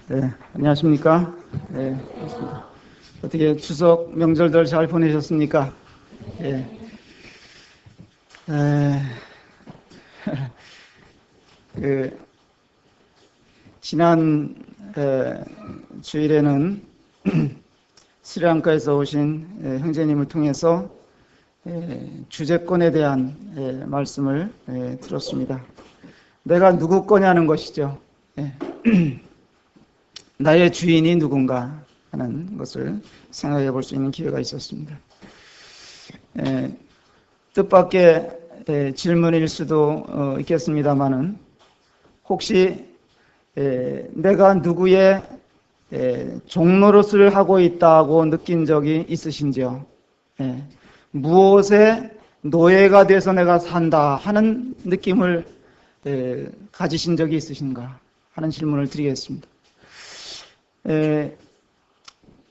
네, 안녕하십니까? 네, 그렇습니다. 어떻게 추석 명절들 잘 보내셨습니까? 예, 에, 그, 지난 주일에는 스리랑카에서 오신 형제님을 통해서 주제권에 대한 말씀을 들었습니다. 내가 누구 거냐는 것이죠. 예, 나의 주인이 누군가 하는 것을 생각해 볼 수 있는 기회가 있었습니다. 뜻밖의 질문일 수도 있겠습니다만은 혹시 내가 누구의 종노릇을 하고 있다고 느낀 적이 있으신지요? 무엇에 노예가 돼서 내가 산다 하는 느낌을 가지신 적이 있으신가 하는 질문을 드리겠습니다.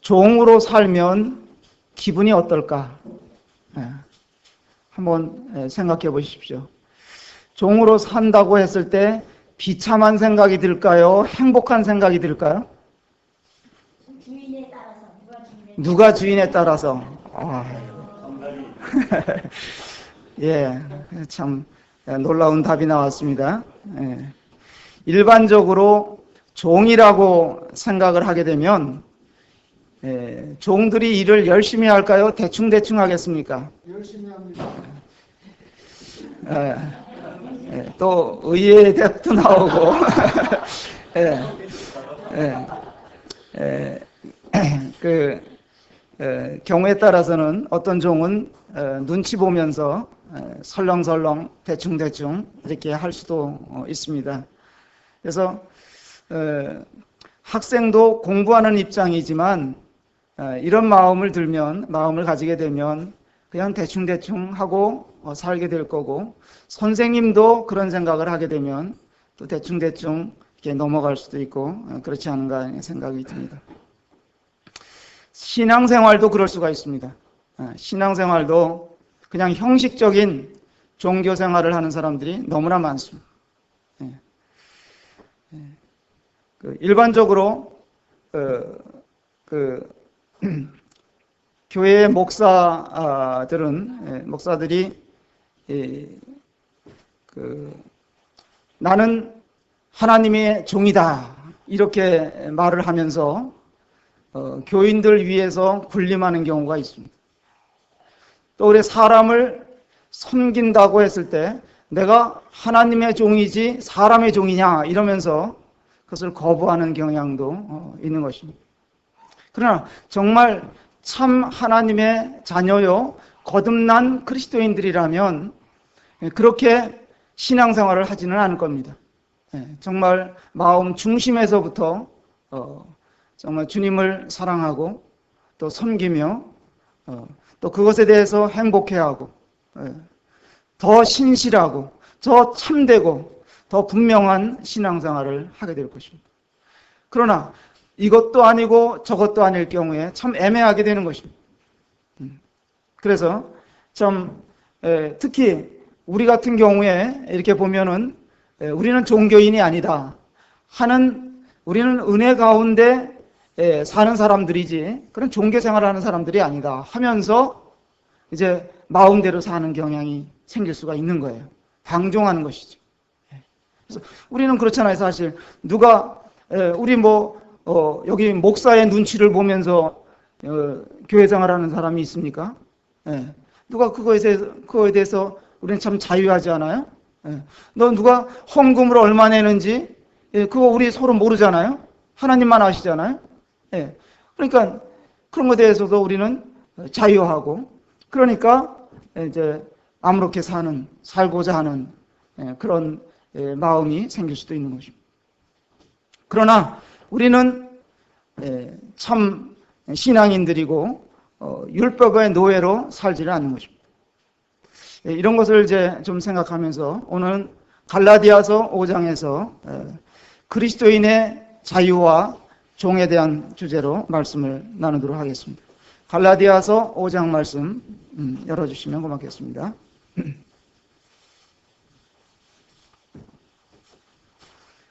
종으로 살면 기분이 어떨까? 한번 생각해 보십시오. 종으로 산다고 했을 때 비참한 생각이 들까요? 행복한 생각이 들까요? 주인에 따라서 누가 주인에 따라서. 예, 참 놀라운 답이 나왔습니다. 일반적으로 종이라고 생각을 하게 되면 종들이 일을 열심히 할까요? 대충 하겠습니까? 열심히 합니다. 또 의외의 대답도 나오고 경우에 따라서는 어떤 종은 눈치 보면서 설렁설렁 대충 이렇게 할 수도 있습니다. 그래서 학생도 공부하는 입장이지만 이런 마음을 가지게 되면 그냥 대충 하고 살게 될 거고, 선생님도 그런 생각을 하게 되면 또 대충 이렇게 넘어갈 수도 있고 그렇지 않은가 하는 생각이 듭니다. 신앙생활도 그럴 수가 있습니다. 신앙생활도 그냥 형식적인 종교 생활을 하는 사람들이 너무나 많습니다. 일반적으로 교회의 목사들이 나는 하나님의 종이다 이렇게 말을 하면서 교인들 위해서 군림하는 경우가 있습니다. 또 우리 사람을 섬긴다고 했을 때 내가 하나님의 종이지 사람의 종이냐 이러면서 그것을 거부하는 경향도 있는 것입니다. 그러나 정말 참 하나님의 자녀요 거듭난 그리스도인들이라면 그렇게 신앙생활을 하지는 않을 겁니다. 정말 마음 중심에서부터 정말 주님을 사랑하고 또 섬기며 또 그것에 대해서 행복해하고 더 신실하고 더 참되고 더 분명한 신앙생활을 하게 될 것입니다. 그러나 이것도 아니고 저것도 아닐 경우에 참 애매하게 되는 것입니다. 그래서 좀 특히 우리 같은 경우에 이렇게 보면은 우리는 종교인이 아니다 하는, 우리는 은혜 가운데 사는 사람들이지 그런 종교 생활하는 사람들이 아니다 하면서 이제 마음대로 사는 경향이 생길 수가 있는 거예요. 방종하는 것이죠. 그래서 우리는 그렇잖아요. 사실 누가 우리 여기 목사의 눈치를 보면서 교회 생활하는 사람이 있습니까? 누가 그거에 대해서 우리는 참 자유하지 않아요? 너 누가 헌금을 얼마 내는지 그거 우리 서로 모르잖아요. 하나님만 아시잖아요. 그러니까 그런 것에 대해서도 우리는 자유하고, 그러니까 이제 아무렇게 살고자 하는 그런 마음이 생길 수도 있는 것입니다. 그러나 우리는 참 신앙인들이고 율법의 노예로 살지를 않는 것입니다. 이런 것을 이제 좀 생각하면서 오늘 갈라디아서 5장에서 그리스도인의 자유와 종에 대한 주제로 말씀을 나누도록 하겠습니다. 갈라디아서 5장 말씀 열어주시면 고맙겠습니다.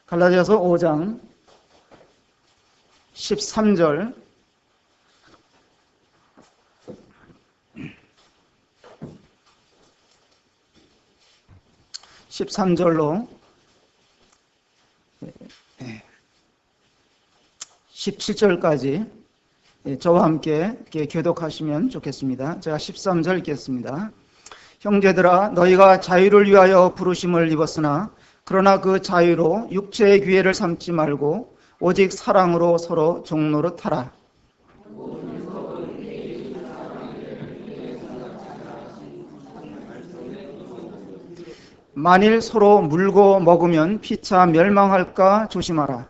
갈라디아서 5장 13절 13절로 17절까지 저와 함께 교독하시면 좋겠습니다. 제가 13절 읽겠습니다. 형제들아, 너희가 자유를 위하여 부르심을 입었으나 그러나 그 자유로 육체의 기회를 삼지 말고 오직 사랑으로 서로 종노릇하라. 만일 서로 물고 먹으면 피차 멸망할까 조심하라.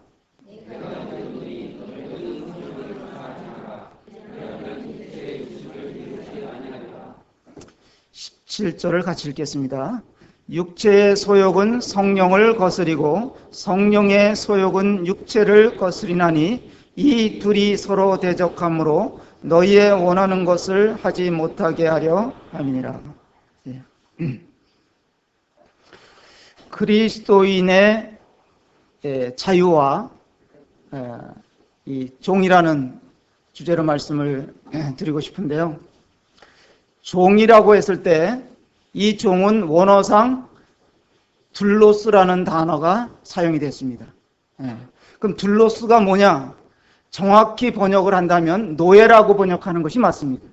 17절을 같이 읽겠습니다. 육체의 소욕은 성령을 거스리고 성령의 소욕은 육체를 거스리나니 이 둘이 서로 대적하므로 너희의 원하는 것을 하지 못하게 하려 함이니라. 그리스도인의 자유와 이 종이라는 주제로 말씀을 드리고 싶은데요. 종이라고 했을 때 이 종은 원어상 둘로스라는 단어가 사용이 됐습니다. 그럼 둘로스가 뭐냐? 정확히 번역을 한다면 노예라고 번역하는 것이 맞습니다.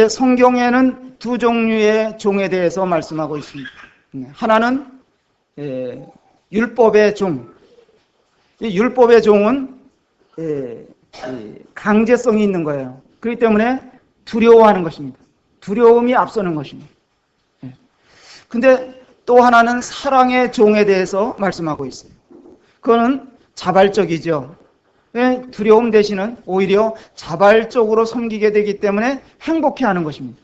성경에는 두 종류의 종에 대해서 말씀하고 있습니다. 하나는 율법의 종. 이 율법의 종은 강제성이 있는 거예요. 그렇기 때문에 두려워하는 것입니다. 두려움이 앞서는 것입니다. 근데 또 하나는 사랑의 종에 대해서 말씀하고 있어요. 그거는 자발적이죠. 두려움 대신은 오히려 자발적으로 섬기게 되기 때문에 행복해하는 것입니다.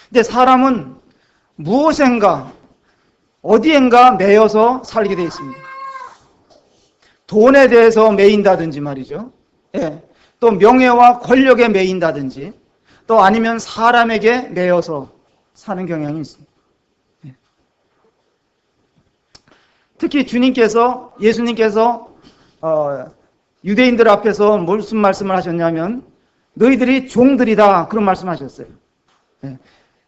근데 사람은 무엇인가 어디엔가 매여서 살게 되어 있습니다. 돈에 대해서 매인다든지 말이죠. 또 명예와 권력에 매인다든지 또 아니면 사람에게 매여서 사는 경향이 있습니다. 특히 예수님께서 유대인들 앞에서 무슨 말씀을 하셨냐면 너희들이 종들이다 그런 말씀하셨어요.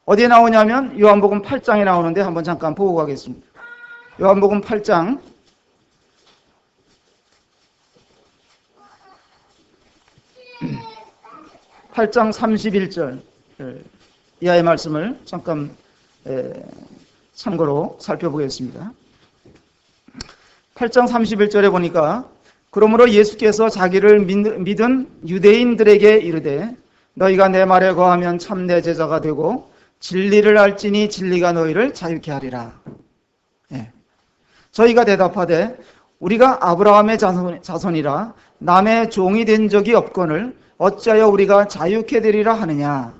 어디에 나오냐면 요한복음 8장에 나오는데 한번 잠깐 보고 가겠습니다. 요한복음 8장 8장 31절 이하의 말씀을 잠깐 참고로 살펴보겠습니다. 8장 31절에 보니까 그러므로 예수께서 자기를 믿은 유대인들에게 이르되 너희가 내 말에 거하면 참 내 제자가 되고 진리를 알지니 진리가 너희를 자유케 하리라. 저희가 대답하되 우리가 아브라함의 자손이라 남의 종이 된 적이 없거늘 어찌하여 우리가 자유케 되리라 하느냐.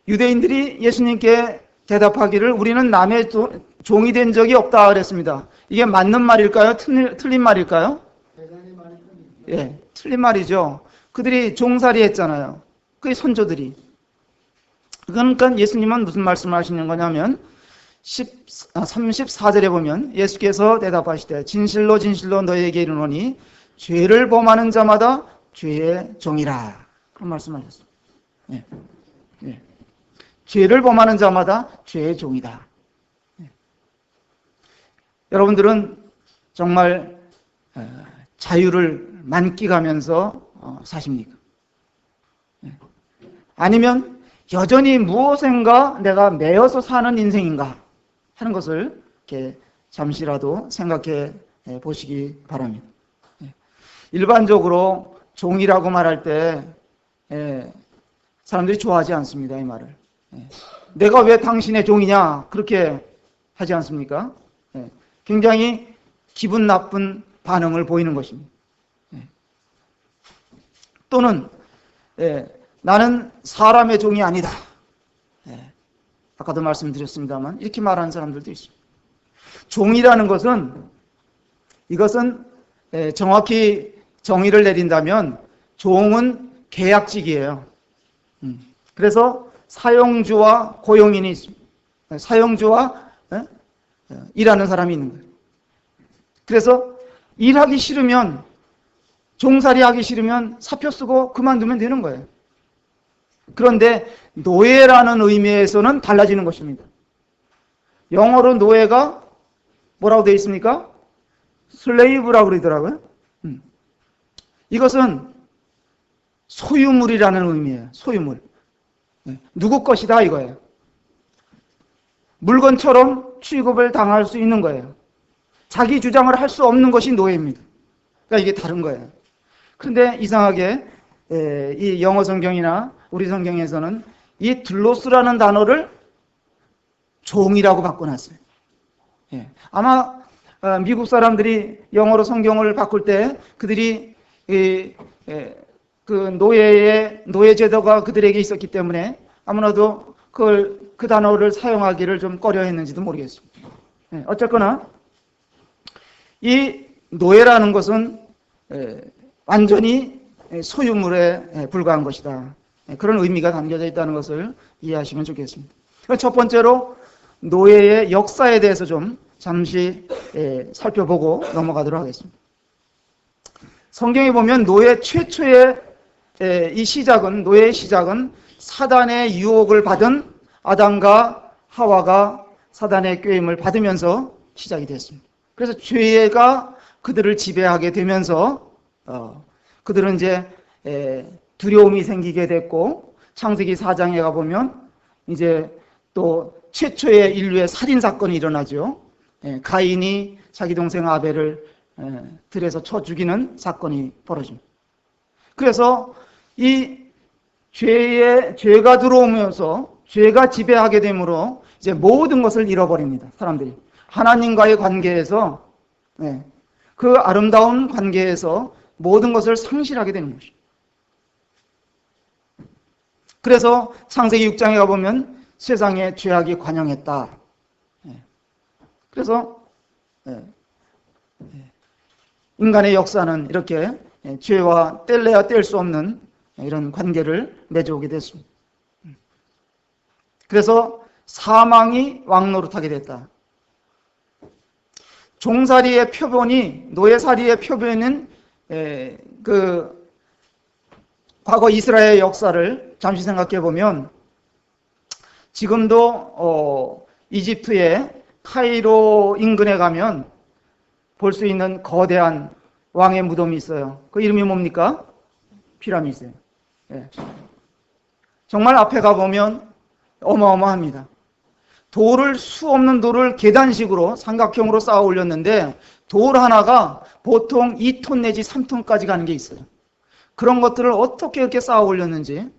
유대인들이 예수님께 대답하기를 우리는 남의 종이 된 적이 없다 그랬습니다. 이게 맞는 말일까요? 틀린 말일까요? 틀린 말이죠. 그들이 종살이 했잖아요. 그게 선조들이. 그러니까 예수님은 무슨 말씀을 하시는 거냐면 34절에 보면 예수께서 대답하시되 진실로 진실로 너희에게 이르노니 죄를 범하는 자마다 죄의 종이라. 그런 말씀하셨어요. 죄를 범하는 자마다 죄의 종이다. 여러분들은 정말 자유를 만끽하면서 사십니까? 아니면 여전히 무엇인가 내가 매여서 사는 인생인가 하는 것을 이렇게 잠시라도 생각해 보시기 바랍니다. 일반적으로 종이라고 말할 때 사람들이 좋아하지 않습니다. 이 말을. 내가 왜 당신의 종이냐 그렇게 하지 않습니까? 굉장히 기분 나쁜 반응을 보이는 것입니다. 또는 나는 사람의 종이 아니다. 아까도 말씀드렸습니다만 이렇게 말하는 사람들도 있습니다. 종이라는 것은 이것은 정확히 정의를 내린다면 종은 계약직이에요. 그래서 사용주와 고용인이 있습니다. 사용주와 일하는 사람이 있는 거예요. 그래서 일하기 싫으면, 종살이 하기 싫으면 사표 쓰고 그만두면 되는 거예요. 그런데 노예라는 의미에서는 달라지는 것입니다. 영어로 노예가 뭐라고 되어 있습니까? 슬레이브라고 그러더라고요. 이것은 소유물이라는 의미예요. 소유물. 누구 것이다 이거예요. 물건처럼 취급을 당할 수 있는 거예요. 자기 주장을 할 수 없는 것이 노예입니다. 그러니까 이게 다른 거예요. 그런데 이상하게 이 영어 성경이나 우리 성경에서는 이 들로스라는 단어를 종이라고 바꿔놨어요. 아마 미국 사람들이 영어로 성경을 바꿀 때 그들이 그 노예 제도가 그들에게 있었기 때문에 아무래도 그 단어를 사용하기를 좀 꺼려했는지도 모르겠습니다. 어쨌거나 이 노예라는 것은 완전히 소유물에 불과한 것이다. 그런 의미가 담겨져 있다는 것을 이해하시면 좋겠습니다. 첫 번째로 노예의 역사에 대해서 좀 잠시 살펴보고 넘어가도록 하겠습니다. 성경에 보면 노예 최초의 노예의 시작은 사단의 유혹을 받은 아담과 하와가 사단의 꾀임을 받으면서 시작이 됐습니다. 그래서 죄가 그들을 지배하게 되면서 그들은 이제 두려움이 생기게 됐고, 창세기 4장에 가보면 이제 또 최초의 인류의 살인 사건이 일어나죠. 가인이 자기 동생 아벨을 들에서 쳐 죽이는 사건이 벌어집니다. 그래서 이 죄가 들어오면서 죄가 지배하게 되므로 이제 모든 것을 잃어버립니다. 사람들이 하나님과의 관계에서, 그 아름다운 관계에서 모든 것을 상실하게 되는 것입니다. 그래서 창세기 6장에 가보면 세상에 죄악이 관영했다. 그래서 인간의 역사는 이렇게 죄와 뗄래야 뗄 수 없는 이런 관계를 맺어오게 됐습니다. 그래서 사망이 왕노릇하게 됐다. 종살이의 표본이, 노예살이의 표본은 그 과거 이스라엘 역사를 잠시 생각해 보면 지금도 이집트의 카이로 인근에 가면 볼 수 있는 거대한 왕의 무덤이 있어요. 그 이름이 뭡니까? 피라미드예요. 정말 앞에 가보면 어마어마합니다. 수 없는 돌을 계단식으로 삼각형으로 쌓아 올렸는데 돌 하나가 보통 2톤 내지 3톤까지 가는 게 있어요. 그런 것들을 어떻게 이렇게 쌓아 올렸는지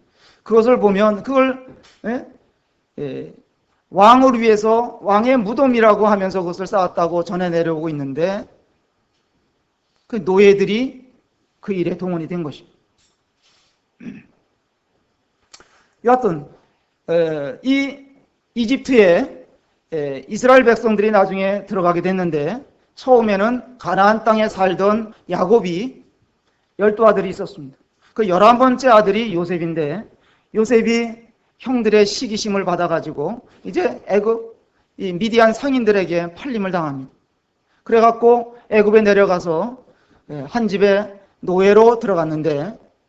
그것을 보면 그걸 왕을 위해서 왕의 무덤이라고 하면서 그것을 쌓았다고 전해 내려오고 있는데 그 노예들이 그 일에 동원이 된 것입니다. 여하튼 이 이집트에 이스라엘 백성들이 나중에 들어가게 됐는데 처음에는 가나안 땅에 살던 야곱이 12아들이 있었습니다. 그 11번째 아들이 요셉인데 요셉이 형들의 시기심을 받아가지고 이제 이 미디안 상인들에게 팔림을 당합니다. 그래갖고 애굽에 내려가서 한 집에 노예로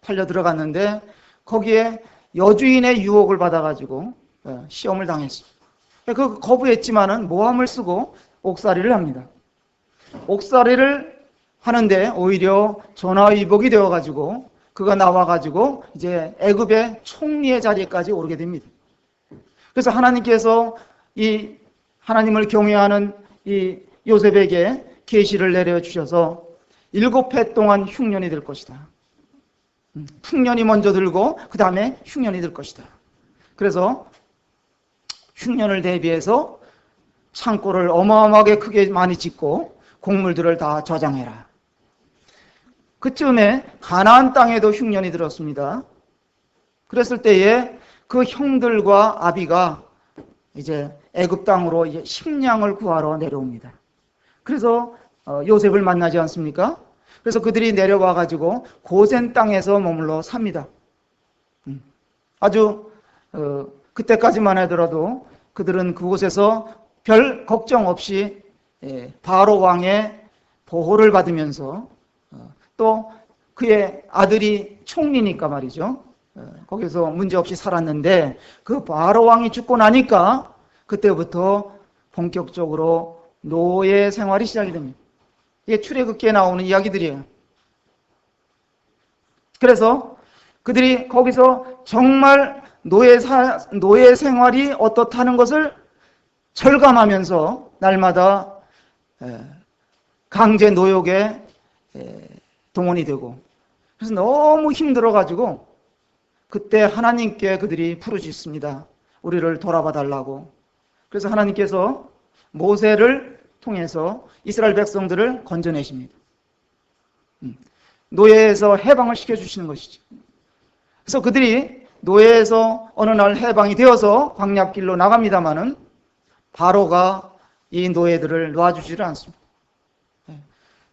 팔려 들어갔는데 거기에 여주인의 유혹을 받아가지고 시험을 당했습니다. 그 거부했지만은 모함을 쓰고 옥살이를 합니다. 옥살이를 하는데 오히려 전화위복이 되어가지고 그가 나와가지고 이제 애굽의 총리의 자리까지 오르게 됩니다. 그래서 하나님께서 이 하나님을 경외하는 이 요셉에게 계시를 내려주셔서 7해 동안 흉년이 될 것이다. 풍년이 먼저 들고 그 다음에 흉년이 들 것이다. 그래서 흉년을 대비해서 창고를 어마어마하게 크게 많이 짓고 곡물들을 다 저장해라. 그쯤에 가나안 땅에도 흉년이 들었습니다. 그랬을 때에 그 형들과 아비가 이제 애굽 땅으로 이제 식량을 구하러 내려옵니다. 그래서 요셉을 만나지 않습니까? 그래서 그들이 내려와 가지고 고센 땅에서 머물러 삽니다. 아주 그때까지만 하더라도 그들은 그곳에서 별 걱정 없이 바로 왕의 보호를 받으면서 또 그의 아들이 총리니까 말이죠. 거기서 문제없이 살았는데 그 바로 왕이 죽고 나니까 그때부터 본격적으로 노예 생활이 시작이 됩니다. 이게 출애굽기에 나오는 이야기들이에요. 그래서 그들이 거기서 정말 노예 생활이 어떻다는 것을 절감하면서 날마다 강제 노역에 동원이 되고, 그래서 너무 힘들어가지고 그때 하나님께 그들이 부르짖습니다. 우리를 돌아봐 달라고. 그래서 하나님께서 모세를 통해서 이스라엘 백성들을 건져내십니다. 노예에서 해방을 시켜주시는 것이죠. 그래서 그들이 노예에서 어느 날 해방이 되어서 광야길로 나갑니다마는 바로가 이 노예들을 놔주지를 않습니다.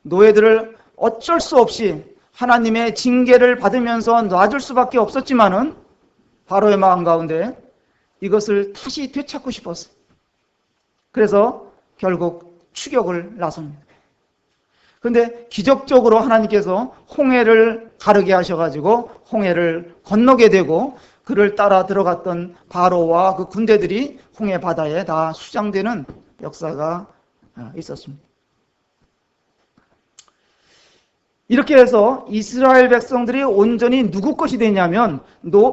노예들을 어쩔 수 없이 하나님의 징계를 받으면서 놔줄 수밖에 없었지만은 바로의 마음 가운데 이것을 다시 되찾고 싶었어요. 그래서 결국 추격을 나섭니다. 그런데 기적적으로 하나님께서 홍해를 가르게 하셔가지고 홍해를 건너게 되고 그를 따라 들어갔던 바로와 그 군대들이 홍해 바다에 다 수장되는 역사가 있었습니다. 이렇게 해서 이스라엘 백성들이 온전히 누구 것이 되냐면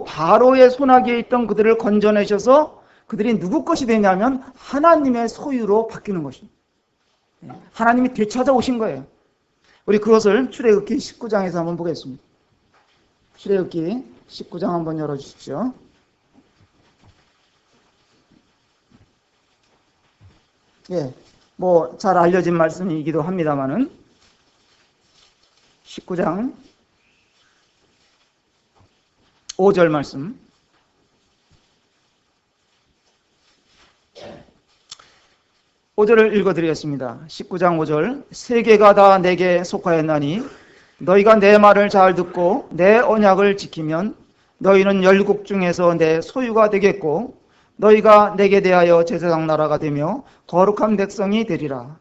바로의 손아귀에 있던 그들을 건져내셔서 그들이 누구 것이 되냐면 하나님의 소유로 바뀌는 것입니다. 하나님이 되찾아오신 거예요. 우리 그것을 출애굽기 19장에서 한번 보겠습니다. 출애굽기 19장 한번 열어주십시오. 뭐 잘 알려진 말씀이기도 합니다만은 19장 5절 말씀. (5절을) 읽어드리겠습니다. 19장 5절. 세계가 다 내게 속하였나니 너희가 내 말을 잘 듣고 내 언약을 지키면 너희는 열국 중에서 내 소유가 되겠고 너희가 내게 대하여 제사장 나라가 되며 거룩한 백성이 되리라.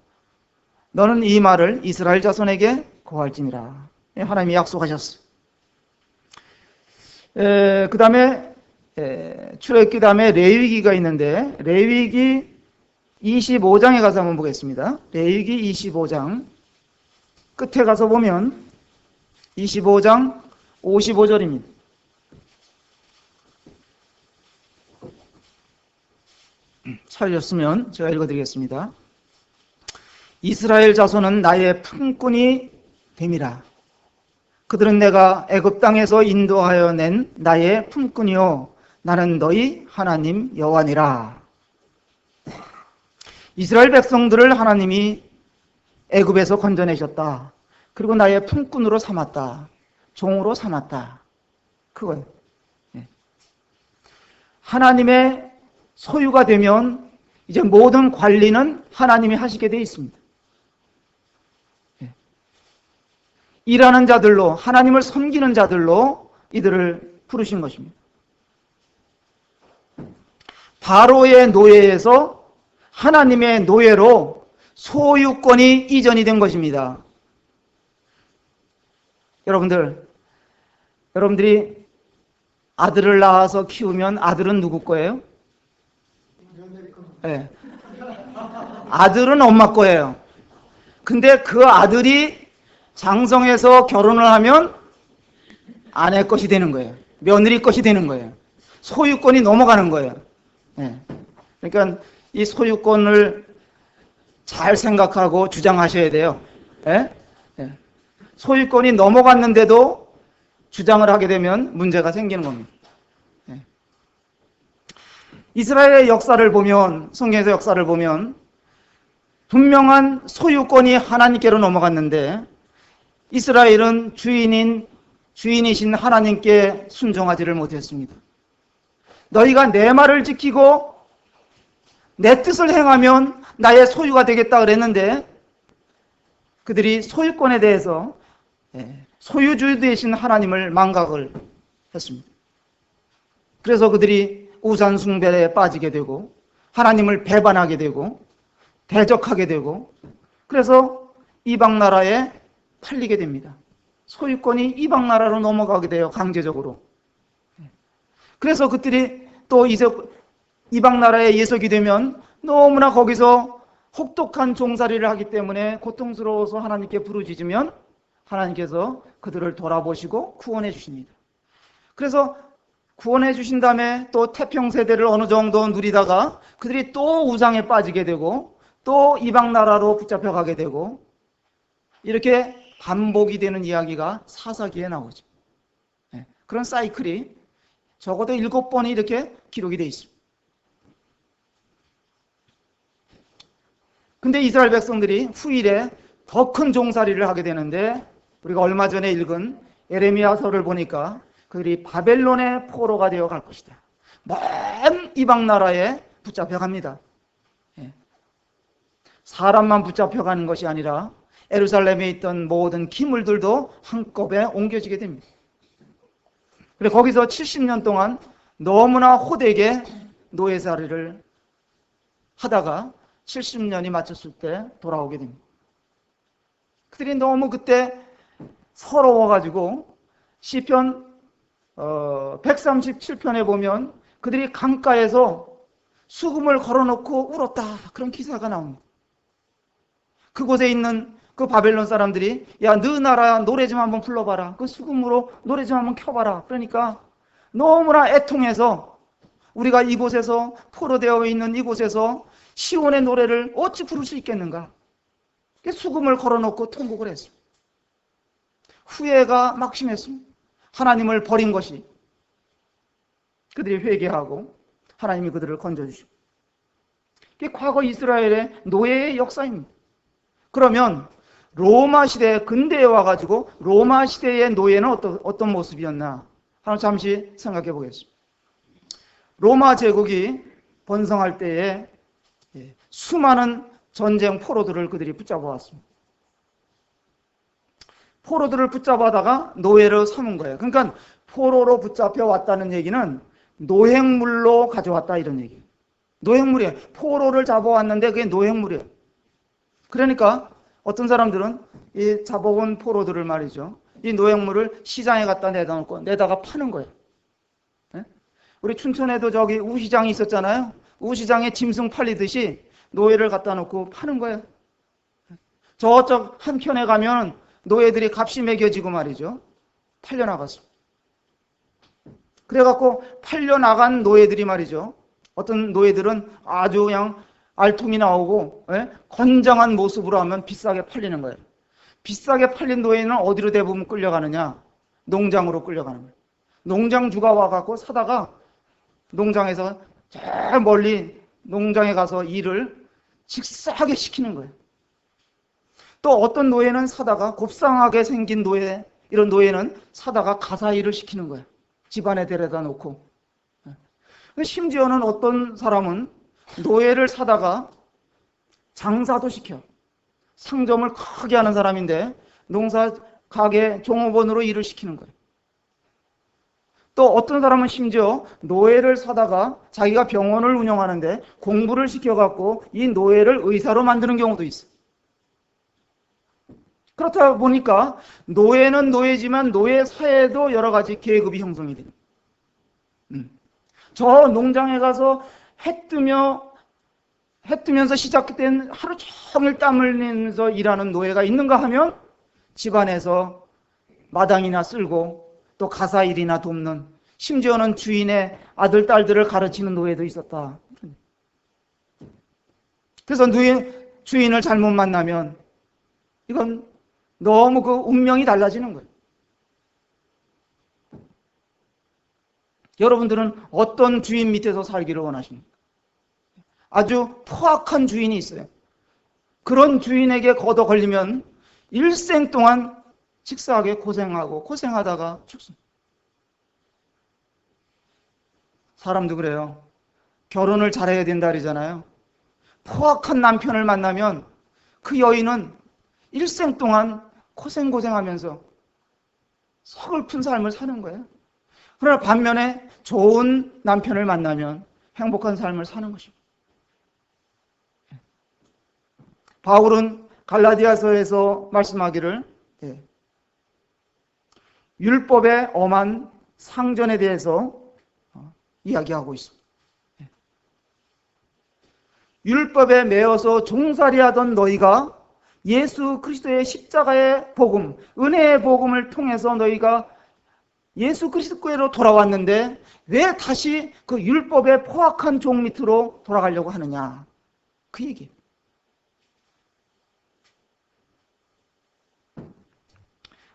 너는 이 말을 이스라엘 자손에게 고할지니라. 하나님이 약속하셨어요. 그 다음에 출애굽기 다음에 레위기가 있는데 레위기 25장에 가서 한번 보겠습니다. 레위기 25장 끝에 가서 보면 25장 55절입니다. 찾으셨으면 제가 읽어드리겠습니다. 이스라엘 자손은 나의 품꾼이 됨이라. 그들은 내가 애굽 땅에서 인도하여 낸 나의 품꾼이요 나는 너희 하나님 여호와니라. 이스라엘 백성들을 하나님이 애굽에서 건져내셨다. 그리고 나의 품꾼으로 삼았다. 종으로 삼았다. 그거예요. 하나님의 소유가 되면 이제 모든 관리는 하나님이 하시게 되어 있습니다. 일하는 자들로, 하나님을 섬기는 자들로 이들을 부르신 것입니다. 바로의 노예에서 하나님의 노예로 소유권이 이전이 된 것입니다. 여러분들이 아들을 낳아서 키우면 아들은 누구 거예요? 네. 아들은 엄마 거예요. 근데 그 아들이 장성해서 결혼을 하면 아내 것이 되는 거예요. 며느리 것이 되는 거예요. 소유권이 넘어가는 거예요. 네. 그러니까 이 소유권을 잘 생각하고 주장하셔야 돼요. 네? 네. 소유권이 넘어갔는데도 주장을 하게 되면 문제가 생기는 겁니다. 네. 이스라엘의 역사를 보면, 성경에서 역사를 보면 분명한 소유권이 하나님께로 넘어갔는데 이스라엘은 주인이신 하나님께 순종하지를 못했습니다. 너희가 내 말을 지키고 내 뜻을 행하면 나의 소유가 되겠다 그랬는데 그들이 소유권에 대해서 소유주 되신 하나님을 망각을 했습니다. 그래서 그들이 우상 숭배에 빠지게 되고 하나님을 배반하게 되고 대적하게 되고, 그래서 이방 나라에 팔리게 됩니다. 소유권이 이방 나라로 넘어가게 돼요, 강제적으로. 그래서 그들이 또 이제 이방 나라에 예속이 되면 너무나 거기서 혹독한 종살이를 하기 때문에 고통스러워서 하나님께 부르짖으면 하나님께서 그들을 돌아보시고 구원해 주십니다. 그래서 구원해 주신 다음에 또 태평 세대를 어느 정도 누리다가 그들이 또 우상에 빠지게 되고 또 이방 나라로 붙잡혀 가게 되고, 이렇게 반복이 되는 이야기가 사사기에 나오죠. 그런 사이클이 적어도 7번이 이렇게 기록이 되어 있습니다. 근데 이스라엘 백성들이 후일에 더 큰 종살이를 하게 되는데, 우리가 얼마 전에 읽은 에레미야서를 보니까 그들이 바벨론의 포로가 되어 갈 것이다. 먼 이방 나라에 붙잡혀 갑니다. 사람만 붙잡혀 가는 것이 아니라 예루살렘에 있던 모든 기물들도 한꺼번에 옮겨지게 됩니다. 그리고 거기서 70년 동안 너무나 호되게 노예살이를 하다가 70년이 맞췄을 때 돌아오게 됩니다. 그들이 너무 그때 서러워가지고 시편 137편에 보면 그들이 강가에서 수금을 걸어놓고 울었다, 그런 기사가 나옵니다. 그곳에 있는 그 바벨론 사람들이, 야, 너 나라 노래 좀 한번 불러봐라, 그 수금으로 노래 좀 한번 켜봐라. 그러니까 너무나 애통해서, 우리가 이곳에서 포로되어 있는 이곳에서 시온의 노래를 어찌 부를 수 있겠는가, 수금을 걸어놓고 통곡을 했습니다. 후회가 막심했습니다. 하나님을 버린 것이. 그들이 회개하고 하나님이 그들을 건져주시고, 이게 과거 이스라엘의 노예의 역사입니다. 그러면 로마 시대, 근대에 와가지고 로마 시대의 노예는 어떤 모습이었나 한번 잠시 생각해 보겠습니다. 로마 제국이 번성할 때에 수많은 전쟁 포로들을 그들이 붙잡아 왔습니다. 포로들을 붙잡아다가 노예로 삼은 거예요. 그러니까 포로로 붙잡혀 왔다는 얘기는 노획물로 가져왔다, 이런 얘기예요. 노획물이에요. 포로를 잡아왔는데 그게 노획물이에요. 그러니까 어떤 사람들은 이 잡아온 포로들을 말이죠, 이 노획물을 시장에 갖다 내다가 파는 거예요. 우리 춘천에도 저기 우시장이 있었잖아요. 우시장에 짐승 팔리듯이 노예를 갖다 놓고 파는 거예요. 저쪽 한켠에 가면 노예들이 값이 매겨지고 말이죠, 팔려나갔습니다. 그래갖고 팔려나간 노예들이 말이죠, 어떤 노예들은 아주 그냥 알통이 나오고 건장한 모습으로 하면 비싸게 팔리는 거예요. 비싸게 팔린 노예는 어디로 대부분 끌려가느냐? 농장으로 끌려가는 거예요. 농장주가 와갖고 사다가 농장에서 저 멀리 농장에 가서 일을 직사하게 시키는 거예요. 또 어떤 노예는 사다가, 곱상하게 생긴 노예, 이런 노예는 사다가 가사 일을 시키는 거예요. 집안에 데려다 놓고. 심지어는 어떤 사람은 노예를 사다가 장사도 시켜. 상점을 크게 하는 사람인데 농사 가게 종업원으로 일을 시키는 거예요. 또 어떤 사람은 심지어 노예를 사다가 자기가 병원을 운영하는데 공부를 시켜갖고 이 노예를 의사로 만드는 경우도 있어요. 그렇다 보니까 노예는 노예지만 노예 사회에도 여러 가지 계급이 형성이 됩니다. 저 농장에 가서 해 뜨면서 시작된 하루 종일 땀 흘리면서 일하는 노예가 있는가 하면 집안에서 마당이나 쓸고 또 가사일이나 돕는, 심지어는 주인의 아들, 딸들을 가르치는 노예도 있었다. 그래서 주인을 잘못 만나면 이건 너무 그 운명이 달라지는 거예요. 여러분들은 어떤 주인 밑에서 살기를 원하십니까? 아주 포악한 주인이 있어요. 그런 주인에게 걷어 걸리면 일생 동안 직사하게 고생하다가 죽습니다. 사람도 그래요. 결혼을 잘해야 된다 그러잖아요. 포악한 남편을 만나면 그 여인은 일생 동안 고생하면서 서글픈 삶을 사는 거예요. 그러나 반면에 좋은 남편을 만나면 행복한 삶을 사는 것입니다. 바울은 갈라디아서에서 말씀하기를 율법의 엄한 상전에 대해서 이야기하고 있습니다. 율법에 매여서 종살이하던 너희가 예수 그리스도의 십자가의 복음, 은혜의 복음을 통해서 너희가 예수 그리스도께로 돌아왔는데 왜 다시 그 율법의 포악한 종 밑으로 돌아가려고 하느냐, 그 얘기예요.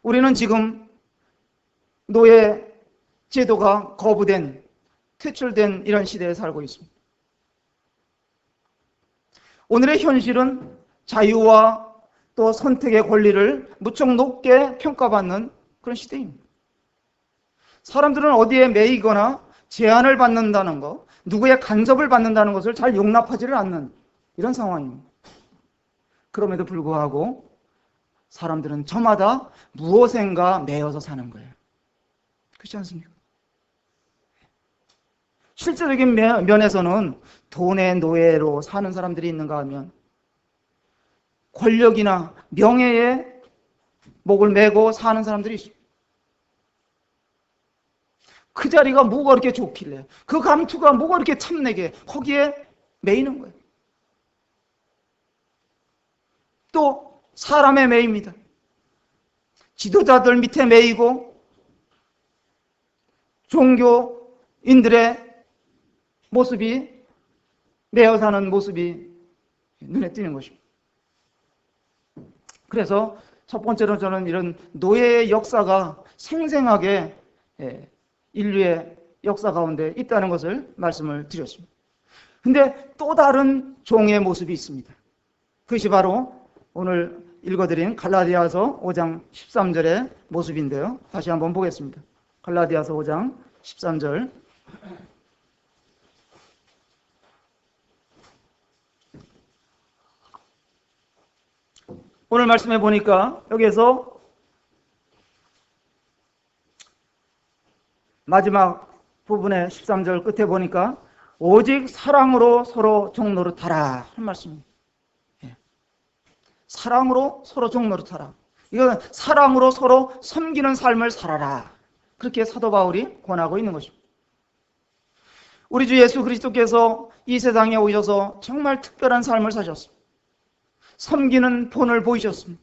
우리는 지금 노예 제도가 거부된, 퇴출된 이런 시대에 살고 있습니다. 오늘의 현실은 자유와 또 선택의 권리를 무척 높게 평가받는 그런 시대입니다. 사람들은 어디에 매이거나 제한을 받는다는 것, 누구의 간섭을 받는다는 것을 잘 용납하지를 않는 이런 상황입니다. 그럼에도 불구하고 사람들은 저마다 무엇인가 매여서 사는 거예요. 그렇지 않습니까? 실제적인 면에서는 돈의 노예로 사는 사람들이 있는가 하면 권력이나 명예에 목을 메고 사는 사람들이 있습니다. 그 자리가 뭐가 그렇게 좋길래, 그 감투가 뭐가 그렇게 탐내게 거기에 매이는 거예요. 또 사람에 매입니다. 지도자들 밑에 매이고 종교인들의 모습이, 매어 사는 모습이 눈에 띄는 것입니다. 그래서 첫 번째로 저는 이런 노예의 역사가 생생하게 인류의 역사 가운데 있다는 것을 말씀을 드렸습니다. 근데 또 다른 종의 모습이 있습니다. 그것이 바로 오늘 읽어드린 갈라디아서 5장 13절의 모습인데요. 다시 한번 보겠습니다. 갈라디아서 5장 13절. 오늘 말씀해 보니까 여기에서 마지막 부분의 13절 끝에 보니까 오직 사랑으로 서로 종노릇하라 하는 말씀입니다. 사랑으로 서로 종노릇하라. 이건 사랑으로 서로 섬기는 삶을 살아라. 그렇게 사도 바울이 권하고 있는 것입니다. 우리 주 예수 그리스도께서 이 세상에 오셔서 정말 특별한 삶을 사셨습니다. 섬기는 본을 보이셨습니다.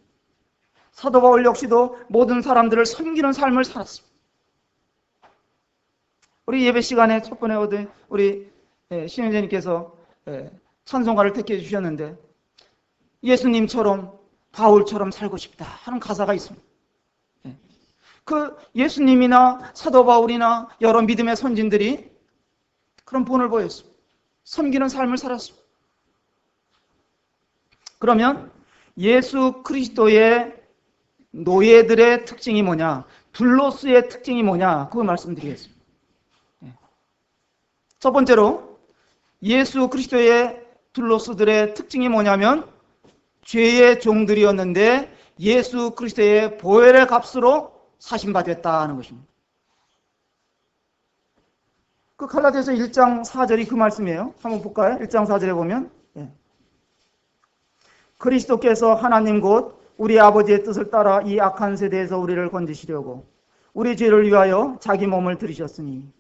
사도 바울 역시도 모든 사람들을 섬기는 삶을 살았습니다. 우리 예배 시간에 첫 번에 우리 신현재님께서 찬송가를 택해 주셨는데 예수님처럼 바울처럼 살고 싶다 하는 가사가 있습니다. 그 예수님이나 사도 바울이나 여러 믿음의 선진들이 그런 본을 보였습니다. 섬기는 삶을 살았습니다. 그러면 예수 그리스도의 노예들의 특징이 뭐냐, 둘로스의 특징이 뭐냐, 그걸 말씀드리겠습니다. 첫 번째로 예수 그리스도의 둘로스들의 특징이 뭐냐면 죄의 종들이었는데 예수 그리스도의 보혈의 값으로 사신받았다는 것입니다. 그 갈라디아서 1장 4절이 그 말씀이에요. 한번 볼까요? 1장 4절에 보면 그리스도께서 하나님 곧 우리 아버지의 뜻을 따라 이 악한 세대에서 우리를 건지시려고 우리 죄를 위하여 자기 몸을 들이셨으니,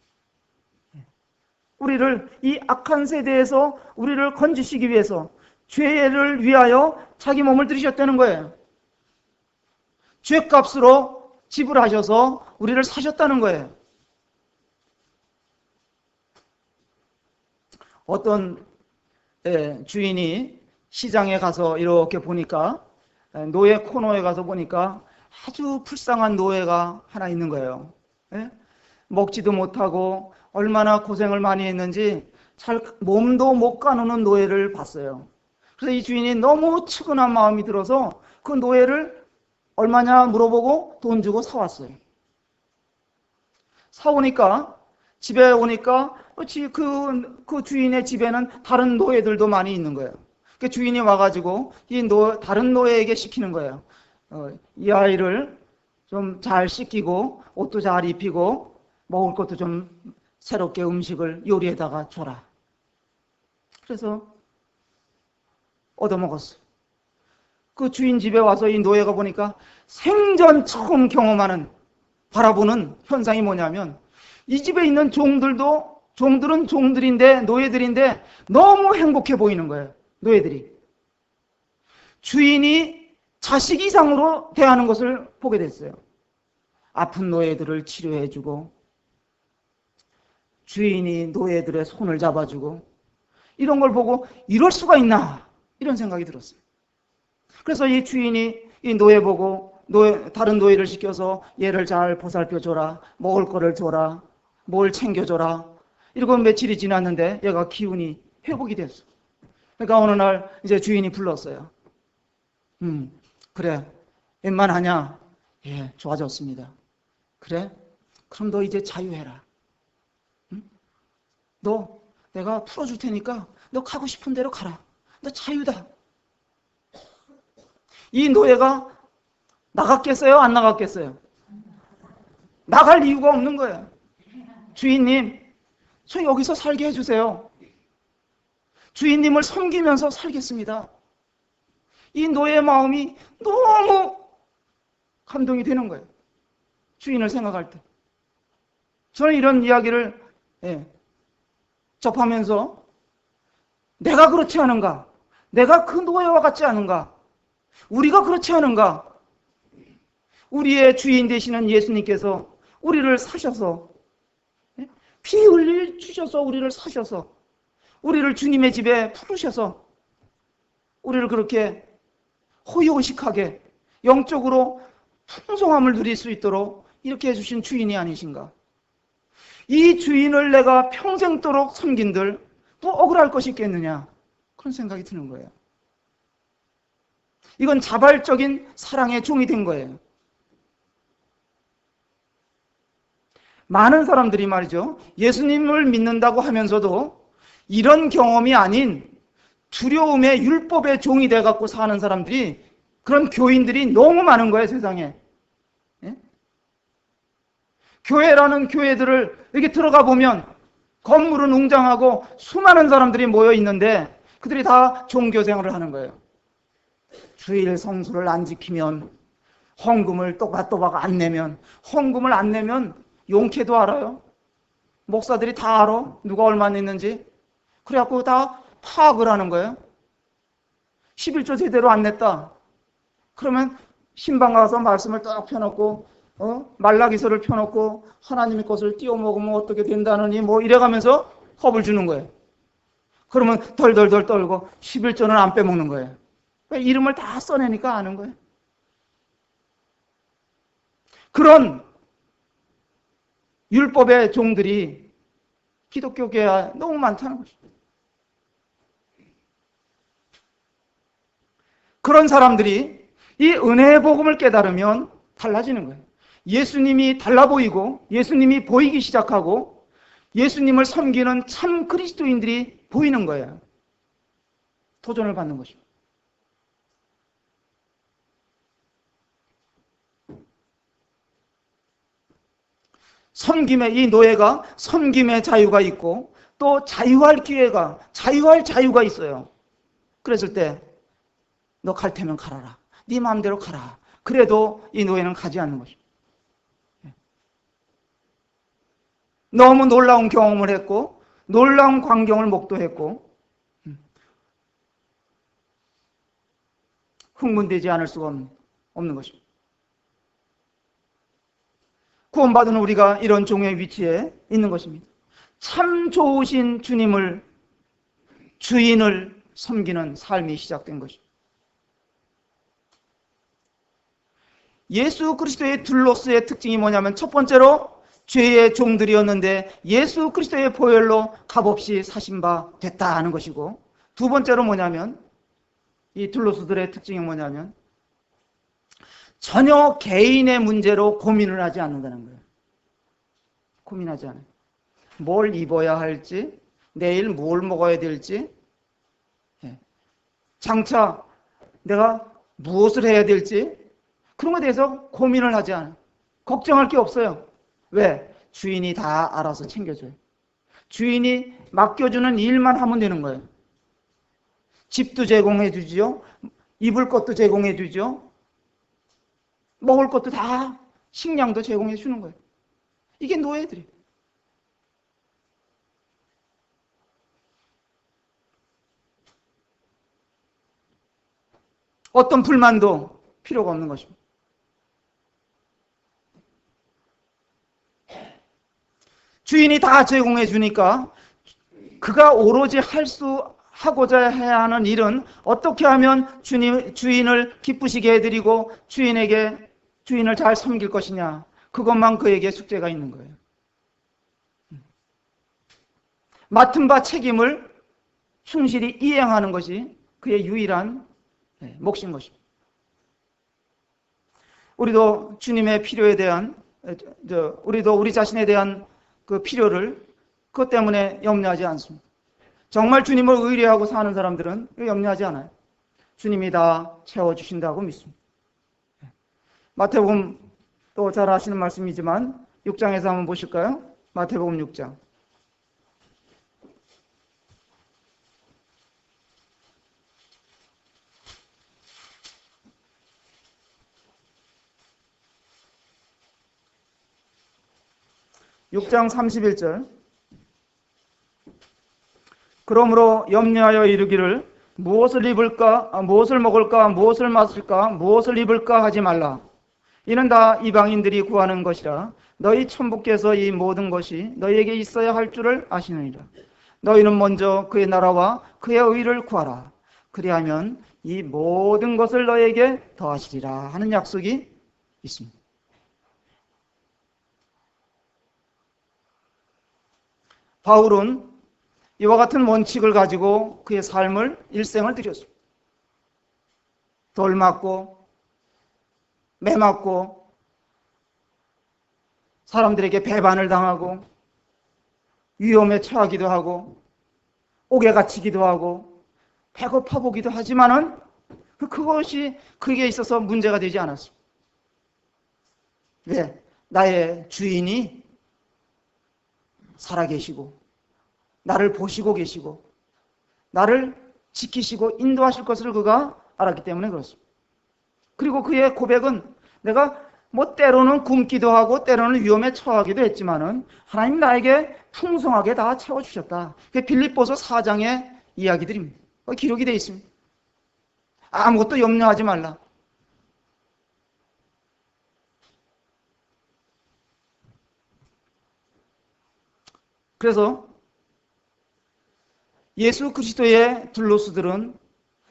우리를 이 악한 세대에서 우리를 건지시기 위해서 죄를 위하여 자기 몸을 들이셨다는 거예요. 죄값으로 지불하셔서 우리를 사셨다는 거예요. 어떤 주인이 시장에 가서 이렇게 보니까, 노예 코너에 가서 보니까 아주 불쌍한 노예가 하나 있는 거예요. 먹지도 못하고 얼마나 고생을 많이 했는지 잘 몸도 못 가누는 노예를 봤어요. 그래서 이 주인이 너무 측은한 마음이 들어서 그 노예를 얼마냐 물어보고 돈 주고 사왔어요. 사오니까 집에 오니까 그 주인의 집에는 다른 노예들도 많이 있는 거예요. 그 주인이 와가지고 다른 노예에게 시키는 거예요. 이 아이를 좀 잘 씻기고 옷도 잘 입히고 먹을 것도 좀 새롭게 음식을 요리에다가 줘라. 그래서 얻어먹었어. 그 주인 집에 와서 이 노예가 보니까 생전 처음 경험하는, 바라보는 현상이 뭐냐면, 이 집에 있는 종들은 종들인데, 노예들인데 너무 행복해 보이는 거예요. 노예들이. 주인이 자식 이상으로 대하는 것을 보게 됐어요. 아픈 노예들을 치료해주고, 주인이 노예들의 손을 잡아주고, 이런 걸 보고 이럴 수가 있나, 이런 생각이 들었어요. 그래서 이 주인이 이 노예 보고 다른 노예를 시켜서 얘를 잘 보살펴줘라, 먹을 거를 줘라, 뭘 챙겨줘라. 이러고 며칠이 지났는데 얘가 기운이 회복이 됐어. 그러니까 어느 날 이제 주인이 불렀어요. 그래, 웬만하냐? 예, 좋아졌습니다. 그래? 그럼 너 이제 자유해라. 너 내가 풀어줄 테니까 너 가고 싶은 대로 가라. 너 자유다. 이 노예가 나갔겠어요? 안 나갔겠어요? 나갈 이유가 없는 거예요. 주인님, 저 여기서 살게 해주세요. 주인님을 섬기면서 살겠습니다. 이 노예의 마음이 너무 감동이 되는 거예요. 주인을 생각할 때. 저는 이런 이야기를 접하면서 내가 그렇지 않은가? 내가 그 노예와 같지 않은가? 우리가 그렇지 않은가? 우리의 주인 되시는 예수님께서 우리를 사셔서, 피 흘릴 주셔서 우리를 사셔서, 우리를 주님의 집에 부르셔서 우리를 그렇게 호의호식하게 영적으로 풍성함을 누릴 수 있도록 이렇게 해주신 주인이 아니신가? 이 주인을 내가 평생도록 섬긴들 또 억울할 것이 있겠느냐? 그런 생각이 드는 거예요. 이건 자발적인 사랑의 종이 된 거예요. 많은 사람들이 말이죠, 예수님을 믿는다고 하면서도 이런 경험이 아닌 두려움의 율법의 종이 돼갖고 사는 사람들이, 그런 교인들이 너무 많은 거예요, 세상에. 예? 교회라는 교회들을 이렇게 들어가 보면 건물은 웅장하고 수많은 사람들이 모여 있는데 그들이 다 종교 생활을 하는 거예요. 주일 성수를 안 지키면, 헌금을 또박또박 안 내면, 헌금을 안 내면 용케도 알아요. 목사들이 다 알아. 누가 얼마 냈는지. 그래갖고 다 파악을 하는 거예요. 11조 제대로 안 냈다. 그러면 신방 가서 말씀을 딱 펴놓고 말라기서를 펴놓고 하나님의 것을 띄워먹으면 어떻게 된다느니 뭐 이래가면서 겁을 주는 거예요. 그러면 덜덜덜 떨고 11조는 안 빼먹는 거예요. 이름을 다 써내니까 아는 거예요. 그런 율법의 종들이 기독교계에 너무 많다는 것입니다. 그런 사람들이 이 은혜의 복음을 깨달으면 달라지는 거예요. 예수님이 달라 보이고 예수님이 보이기 시작하고 예수님을 섬기는 참 그리스도인들이 보이는 거예요. 도전을 받는 것입니다. 섬김의 이 노예가 섬김의 자유가 있고 또 자유할 기회가, 자유할 자유가 있어요. 그랬을 때 너 갈 테면 가라라. 네 마음대로 가라. 그래도 이 노예는 가지 않는 것입니다. 너무 놀라운 경험을 했고 놀라운 광경을 목도했고 흥분되지 않을 수가 없는 것입니다. 구원받은 우리가 이런 종의 위치에 있는 것입니다. 참 좋으신 주님을, 주인을 섬기는 삶이 시작된 것입니다. 예수 그리스도의 둘로스의 특징이 뭐냐면 첫 번째로 죄의 종들이었는데 예수 그리스도의 보혈로 값없이 사신 바 됐다 하는 것이고, 두 번째로 뭐냐면 이 둘로스들의 특징이 뭐냐면 전혀 개인의 문제로 고민을 하지 않는다는 거예요. 고민하지 않아요. 뭘 입어야 할지, 내일 뭘 먹어야 될지, 장차 내가 무엇을 해야 될지 그런 것에 대해서 고민을 하지 않아요. 걱정할 게 없어요. 왜? 주인이 다 알아서 챙겨줘요. 주인이 맡겨주는 일만 하면 되는 거예요. 집도 제공해 주지요. 입을 것도 제공해 주죠. 먹을 것도 다, 식량도 제공해 주는 거예요. 이게 노예들이에요. 어떤 불만도 필요가 없는 것입니다. 주인이 다 제공해 주니까 그가 오로지 하고자 해야 하는 일은 어떻게 하면 주인을 기쁘시게 해드리고 주인을 잘 섬길 것이냐. 그것만 그에게 숙제가 있는 거예요. 맡은 바 책임을 충실히 이행하는 것이 그의 유일한 몫인 것입니다. 우리도 주님의 필요에 대한, 우리도 우리 자신에 대한 그 필요를 그것 때문에 염려하지 않습니다. 정말 주님을 의뢰하고 사는 사람들은 염려하지 않아요. 주님이 다 채워주신다고 믿습니다. 마태복음 또 잘 아시는 말씀이지만 6장에서 한번 보실까요? 마태복음 6장. (6장 31절) 그러므로 염려하여 이르기를 무엇을 입을까, 무엇을 먹을까, 무엇을 마실까, 무엇을 입을까 하지 말라. 이는 다 이방인들이 구하는 것이라. 너희 천부께서 이 모든 것이 너희에게 있어야 할 줄을 아시느니라. 너희는 먼저 그의 나라와 그의 의를 구하라. 그리하면 이 모든 것을 너희에게 더하시리라 하는 약속이 있습니다. 바울은 이와 같은 원칙을 가지고 그의 일생을 드렸습니다. 돌 맞고 매 맞고 사람들에게 배반을 당하고 위험에 처하기도 하고 옥에 갇히기도 하고 배고파 보기도 하지만은 그것이 그에게 있어서 문제가 되지 않았습니다. 왜? 나의 주인이 살아계시고 나를 보시고 계시고 나를 지키시고 인도하실 것을 그가 알았기 때문에 그렇습니다. 그리고 그의 고백은 내가 때로는 굶기도 하고 때로는 위험에 처하기도 했지만은 하나님 나에게 풍성하게 다 채워주셨다. 그게 빌립보서 4장의 이야기들입니다. 기록이 되어 있습니다. 아무것도 염려하지 말라. 그래서 예수 그리스도의 들로스들은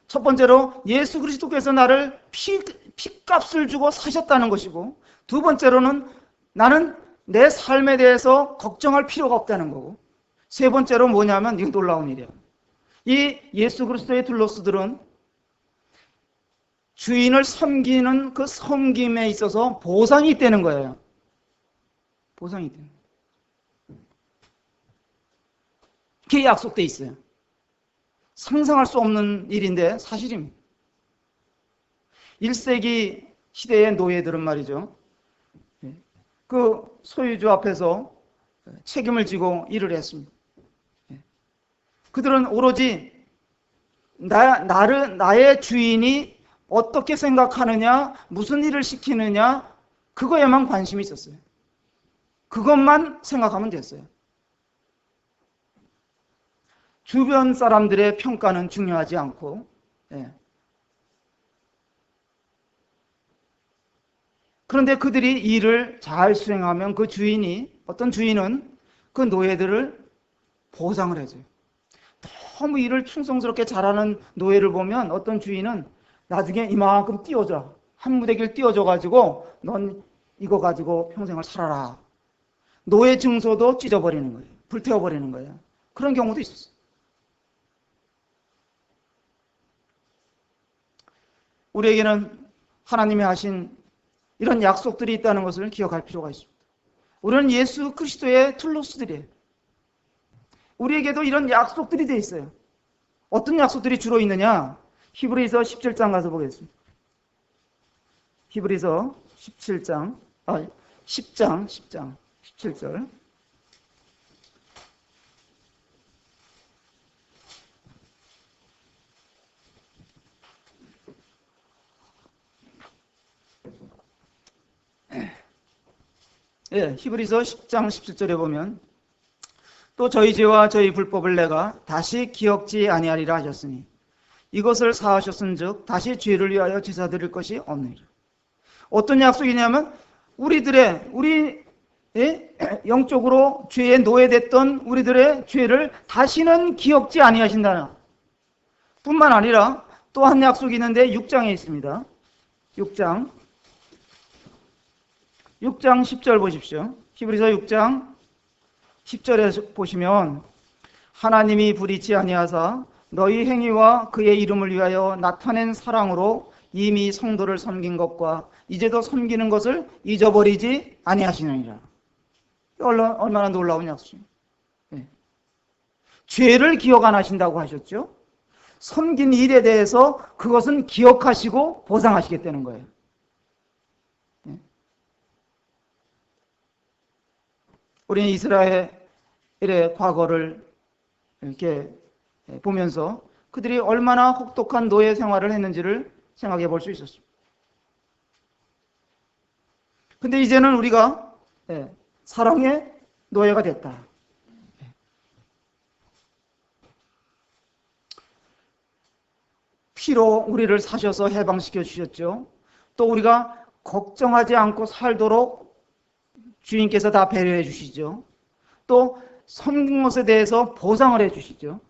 첫 번째로 예수 그리스도께서 나를 피값을 주고 사셨다는 것이고, 두 번째로는 나는 내 삶에 대해서 걱정할 필요가 없다는 거고, 세 번째로 뭐냐면 이거 놀라운 일이야. 이 예수 그리스도의 들로스들은 주인을 섬기는 그 섬김에 있어서 보상이 있다는 거예요. 보상이 있다는 거예요. 그게 약속돼 있어요. 상상할 수 없는 일인데 사실입니다. 1세기 시대의 노예들은 말이죠. 그 소유주 앞에서 책임을 지고 일을 했습니다. 그들은 오로지 나의 주인이 어떻게 생각하느냐, 무슨 일을 시키느냐, 그거에만 관심이 있었어요. 그것만 생각하면 됐어요. 주변 사람들의 평가는 중요하지 않고, 그런데 그들이 일을 잘 수행하면 어떤 주인은 그 노예들을 보상을 해줘요. 너무 일을 충성스럽게 잘하는 노예를 보면 어떤 주인은 나중에 이만큼 띄워줘. 한 무대기를 띄워줘가지고 넌 이거 가지고 평생을 살아라. 노예 증서도 찢어버리는 거예요. 불태워버리는 거예요. 그런 경우도 있었어요. 우리에게는 하나님이 하신 이런 약속들이 있다는 것을 기억할 필요가 있습니다. 우리는 예수 그리스도의 툴로스들이에요. 우리에게도 이런 약속들이 돼 있어요. 어떤 약속들이 주로 있느냐? 히브리서 17장 가서 보겠습니다. 히브리서 10장 17절. 예, 히브리서 10장 17절에 보면 또 저희 죄와 저희 불법을 내가 다시 기억지 아니하리라 하셨으니 이것을 사하셨은즉 다시 죄를 위하여 제사 드릴 것이 없느니라. 어떤 약속이냐면 우리 영적으로 죄에 노예됐던 우리들의 죄를 다시는 기억지 아니하신다. 뿐만 아니라 또 한 약속이 있는데 6장에 있습니다. 6장 10절 보십시오. 히브리서 6장 10절에 보시면 하나님이 불의치 아니하사 너희 행위와 그의 이름을 위하여 나타낸 사랑으로 이미 성도를 섬긴 것과 이제도 섬기는 것을 잊어버리지 아니하시느니라. 얼마나 놀라운 약속이에요. 네. 죄를 기억 안 하신다고 하셨죠. 섬긴 일에 대해서 그것은 기억하시고 보상하시겠다는 거예요. 네. 우리는 이스라엘의 과거를 이렇게 보면서 그들이 얼마나 혹독한 노예 생활을 했는지를 생각해 볼 수 있었습니다. 근데 이제는 우리가 사랑의 노예가 됐다. 피로 우리를 사셔서 해방시켜 주셨죠. 또 우리가 걱정하지 않고 살도록 주인께서 다 배려해 주시죠. 또 섬긴 것에 대해서 보상을 해 주시죠.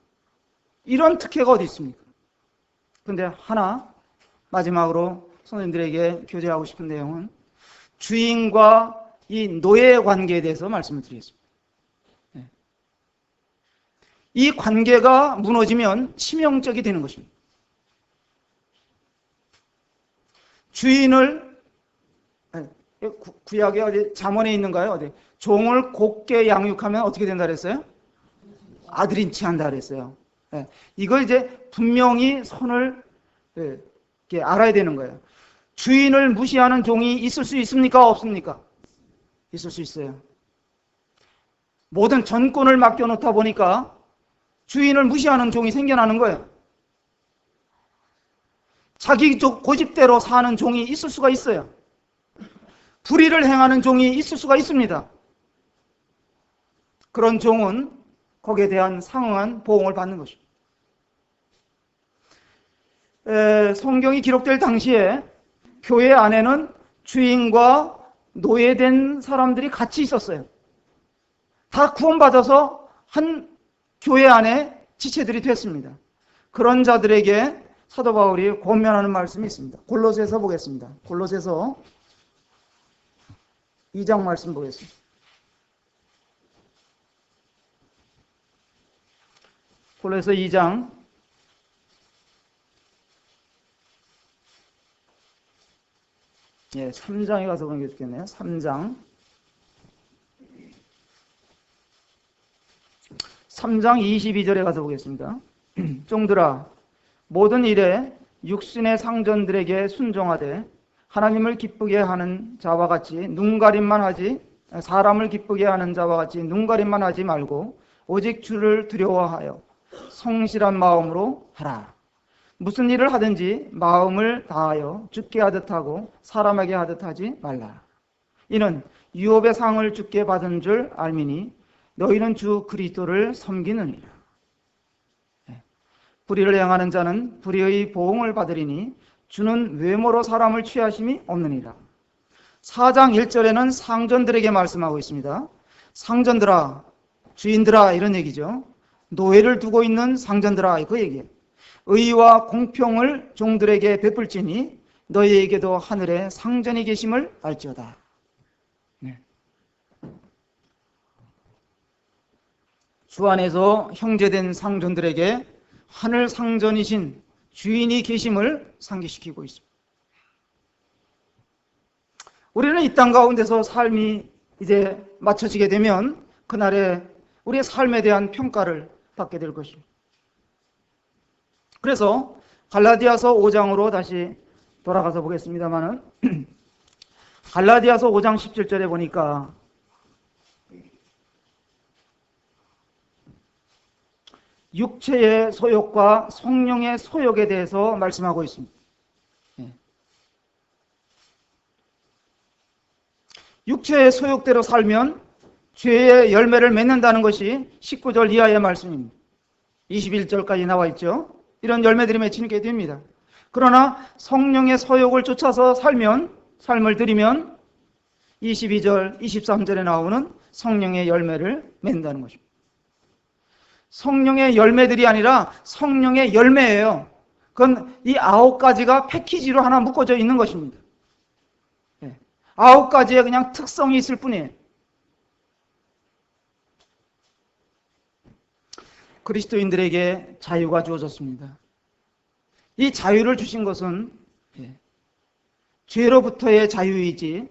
이런 특혜가 어디 있습니까? 근데 하나 마지막으로 선생님들에게 교제하고 싶은 내용은 주인과 이 노예 관계에 대해서 말씀을 드리겠습니다. 이 관계가 무너지면 치명적이 되는 것입니다. 주인을 구약에 어디 잠언에 있는가요? 어디 종을 곱게 양육하면 어떻게 된다 그랬어요? 아들인 체한다 그랬어요. 이걸 이제 분명히 선을 이렇게 알아야 되는 거예요. 주인을 무시하는 종이 있을 수 있습니까? 없습니까? 있을 수 있어요. 모든 전권을 맡겨놓다 보니까 주인을 무시하는 종이 생겨나는 거예요. 자기 고집대로 사는 종이 있을 수가 있어요. 불의를 행하는 종이 있을 수가 있습니다. 그런 종은 거기에 대한 상응한 보응을 받는 것입니다. 성경이 기록될 당시에 교회 안에는 주인과 노예된 사람들이 같이 있었어요. 다 구원받아서 한 교회 안에 지체들이 됐습니다. 그런 자들에게 사도 바울이 권면하는 말씀이 있습니다. 골로새서 보겠습니다. 골로새서 2장 말씀 보겠습니다. 골로새서 2장 3장에 가서 보는 게 좋겠네요. 3장 22절에 가서 보겠습니다. 종들아 모든 일에 육신의 상전들에게 순종하되 하나님을 기쁘게 하는 자와 같이 사람을 기쁘게 하는 자와 같이 눈가림만 하지 말고 오직 주를 두려워하여 성실한 마음으로 하라. 무슨 일을 하든지 마음을 다하여 주께 하듯 하고 사람에게 하듯 하지 말라. 이는 유업의 상을 주께 받은 줄 알미니 너희는 주 그리스도를 섬기느니라. 불의를 행하는 자는 불의의 보응을 받으리니 주는 외모로 사람을 취하심이 없느니라. 4장 1절에는 상전들에게 말씀하고 있습니다. 상전들아, 주인들아 이런 얘기죠. 노예를 두고 있는 상전들아 그 얘기예요. 의와 공평을 종들에게 베풀지니 너희에게도 하늘에 상전이 계심을 알지어다. 주 안에서 형제된 상전들에게 하늘 상전이신 주인이 계심을 상기시키고 있습니다. 우리는 이 땅 가운데서 삶이 이제 맞춰지게 되면 그날에 우리의 삶에 대한 평가를 받게 될 것입니다. 그래서 갈라디아서 5장으로 다시 돌아가서 보겠습니다만은 갈라디아서 5장 17절에 보니까 육체의 소욕과 성령의 소욕에 대해서 말씀하고 있습니다. 육체의 소욕대로 살면 죄의 열매를 맺는다는 것이 19절 이하의 말씀입니다. 21절까지 나와 있죠. 이런 열매들이 맺히게 됩니다. 그러나 성령의 소욕을 쫓아서 삶을 들이면 22절, 23절에 나오는 성령의 열매를 맺는다는 것입니다. 성령의 열매들이 아니라 성령의 열매예요. 그건 이 9가지가 패키지로 하나 묶어져 있는 것입니다. 9가지의 그냥 특성이 있을 뿐이에요. 그리스도인들에게 자유가 주어졌습니다. 이 자유를 주신 것은 죄로부터의 자유이지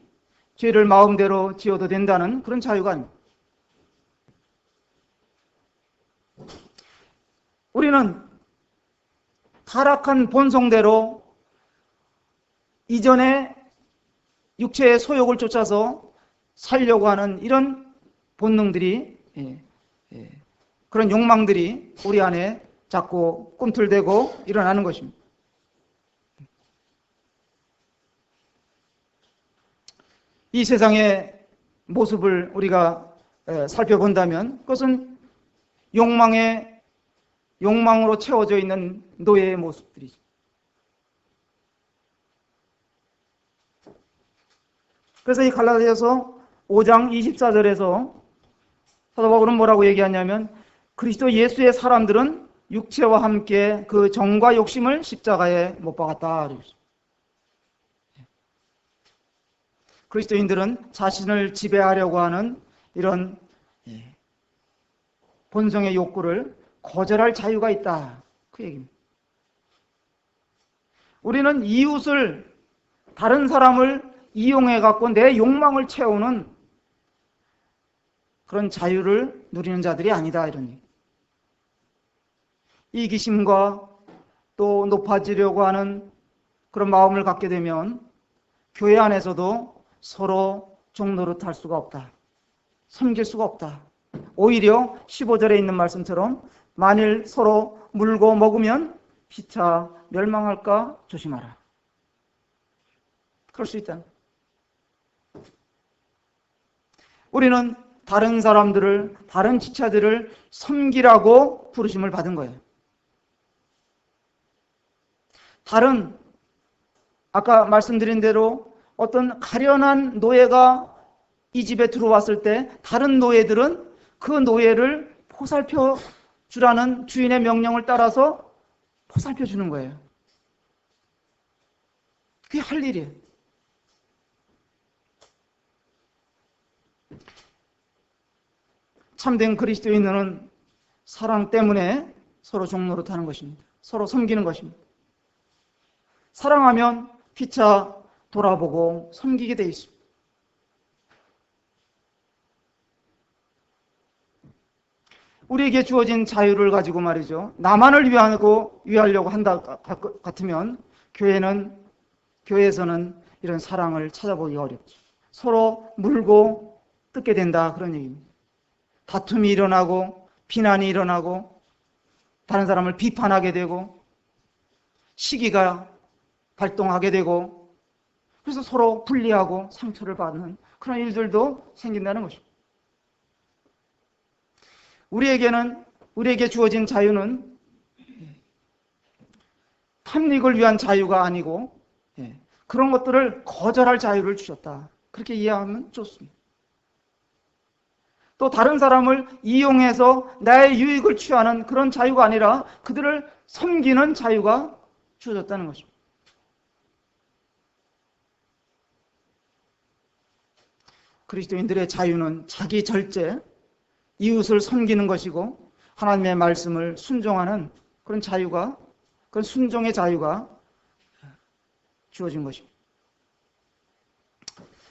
죄를 마음대로 지어도 된다는 그런 자유가 아닙니다. 우리는 타락한 본성대로 이전에 육체의 소욕을 쫓아서 살려고 하는 이런 본능들이 그런 욕망들이 우리 안에 자꾸 꿈틀대고 일어나는 것입니다. 이 세상의 모습을 우리가 살펴본다면 그것은 욕망으로 채워져 있는 노예의 모습들이죠. 그래서 이 갈라디아서 5장 24절에서 사도 바울은 뭐라고 얘기하냐면 그리스도 예수의 사람들은 육체와 함께 그 정과 욕심을 십자가에 못 박았다. 그리스도인들은 자신을 지배하려고 하는 이런 본성의 욕구를 거절할 자유가 있다. 그 얘기입니다. 우리는 이웃을, 다른 사람을 이용해 갖고 내 욕망을 채우는 그런 자유를 누리는 자들이 아니다. 이런 얘기. 이기심과 또 높아지려고 하는 그런 마음을 갖게 되면 교회 안에서도 서로 종노릇할 수가 없다. 섬길 수가 없다. 오히려 15절에 있는 말씀처럼 만일 서로 물고 먹으면 피차 멸망할까 조심하라. 그럴 수 있다. 우리는 다른 사람들을, 다른 지체들을 섬기라고 부르심을 받은 거예요. 아까 말씀드린 대로 어떤 가련한 노예가 이 집에 들어왔을 때 다른 노예들은 그 노예를 보살펴 주라는 주인의 명령을 따라서 보살펴 주는 거예요. 그게 할 일이에요. 참된 그리스도인은 사랑 때문에 서로 종노릇하는 것입니다. 서로 섬기는 것입니다. 사랑하면 피차 돌아보고 섬기게 돼 있습니다. 우리에게 주어진 자유를 가지고 말이죠. 나만을 위하려고 한다 같으면 교회에서는 이런 사랑을 찾아보기가 어렵죠. 서로 물고 뜯게 된다. 그런 얘기입니다. 다툼이 일어나고 비난이 일어나고 다른 사람을 비판하게 되고 시기가 발동하게 되고 그래서 서로 분리하고 상처를 받는 그런 일들도 생긴다는 것입니다. 우리에게 주어진 자유는 탐닉을 위한 자유가 아니고 그런 것들을 거절할 자유를 주셨다. 그렇게 이해하면 좋습니다. 또 다른 사람을 이용해서 나의 유익을 취하는 그런 자유가 아니라 그들을 섬기는 자유가 주어졌다는 것입니다. 그리스도인들의 자유는 자기 절제, 이웃을 섬기는 것이고 하나님의 말씀을 순종하는 그런 자유가, 그런 순종의 자유가 주어진 것입니다.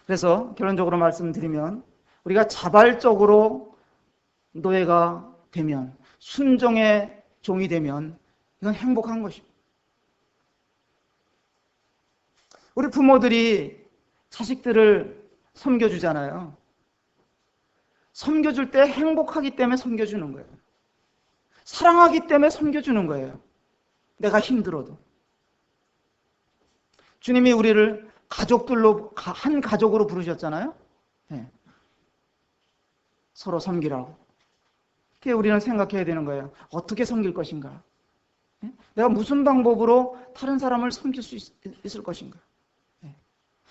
그래서 결론적으로 말씀드리면 우리가 자발적으로 노예가 되면, 순종의 종이 되면 이건 행복한 것입니다. 우리 부모들이 자식들을 섬겨주잖아요. 섬겨줄 때 행복하기 때문에 섬겨주는 거예요. 사랑하기 때문에 섬겨주는 거예요. 내가 힘들어도. 주님이 우리를 가족들로, 한 가족으로 부르셨잖아요. 예. 서로 섬기라고. 그게 우리는 생각해야 되는 거예요. 어떻게 섬길 것인가? 예? 내가 무슨 방법으로 다른 사람을 섬길 수 있을 것인가? 예.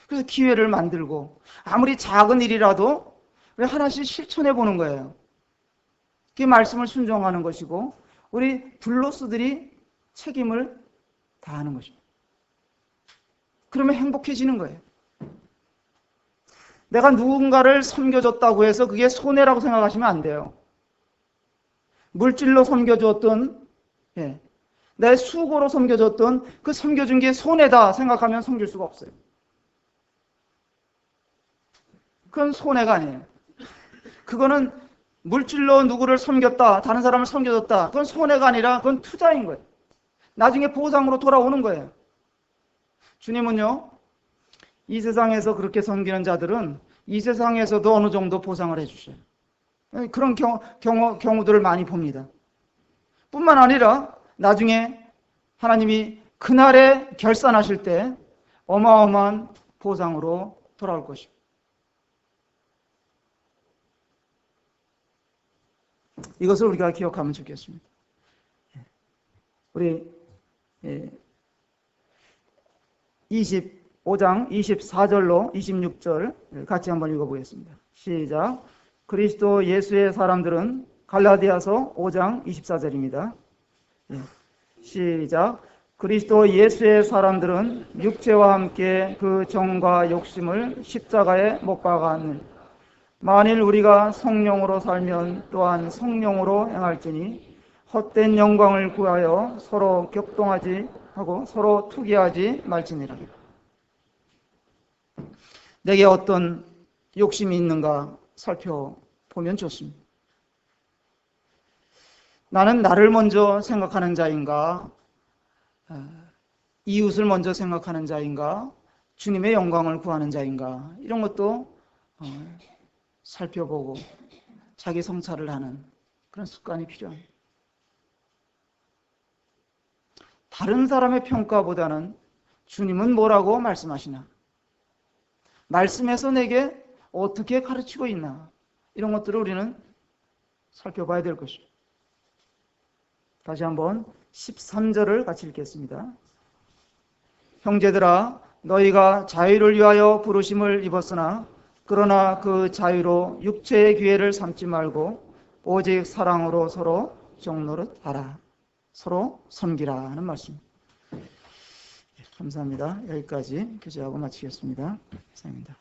그래서 기회를 만들고 아무리 작은 일이라도 왜 하나씩 실천해 보는 거예요. 그게 말씀을 순종하는 것이고 우리 블로스들이 책임을 다하는 것입니다. 그러면 행복해지는 거예요. 내가 누군가를 섬겨줬다고 해서 그게 손해라고 생각하시면 안 돼요. 물질로 섬겨줬던, 예, 내 수고로 섬겨줬던 그 섬겨준 게 손해다 생각하면 섬길 수가 없어요. 그건 손해가 아니에요. 그거는 물질로 누구를 섬겼다, 다른 사람을 섬겨줬다. 그건 손해가 아니라 그건 투자인 거예요. 나중에 보상으로 돌아오는 거예요. 주님은요, 이 세상에서 그렇게 섬기는 자들은 이 세상에서도 어느 정도 보상을 해주셔요. 그런 경우들을 많이 봅니다. 뿐만 아니라 나중에 하나님이 그날에 결산하실 때 어마어마한 보상으로 돌아올 것입니다. 이것을 우리가 기억하면 좋겠습니다. 우리 25장 24절로 26절 같이 한번 읽어보겠습니다. 시작. 그리스도 예수의 사람들은 갈라디아서 5장 24절입니다. 시작. 그리스도 예수의 사람들은 육체와 함께 그 정과 욕심을 십자가에 못 박았느니 만일 우리가 성령으로 살면 또한 성령으로 행할지니 헛된 영광을 구하여 서로 격동하지 하고 서로 투기하지 말지니라. 내게 어떤 욕심이 있는가 살펴보면 좋습니다. 나는 나를 먼저 생각하는 자인가? 이웃을 먼저 생각하는 자인가? 주님의 영광을 구하는 자인가? 이런 것도 살펴보고 자기 성찰을 하는 그런 습관이 필요합니다. 다른 사람의 평가보다는 주님은 뭐라고 말씀하시나? 말씀에서 내게 어떻게 가르치고 있나? 이런 것들을 우리는 살펴봐야 될 것입니다. 다시 한번 13절을 같이 읽겠습니다. 형제들아, 너희가 자유를 위하여 부르심을 입었으나 그러나 그 자유로 육체의 기회를 삼지 말고 오직 사랑으로 서로 종노릇하라. 서로 섬기라 하는 말씀. 감사합니다. 여기까지 교제하고 마치겠습니다. 감사합니다.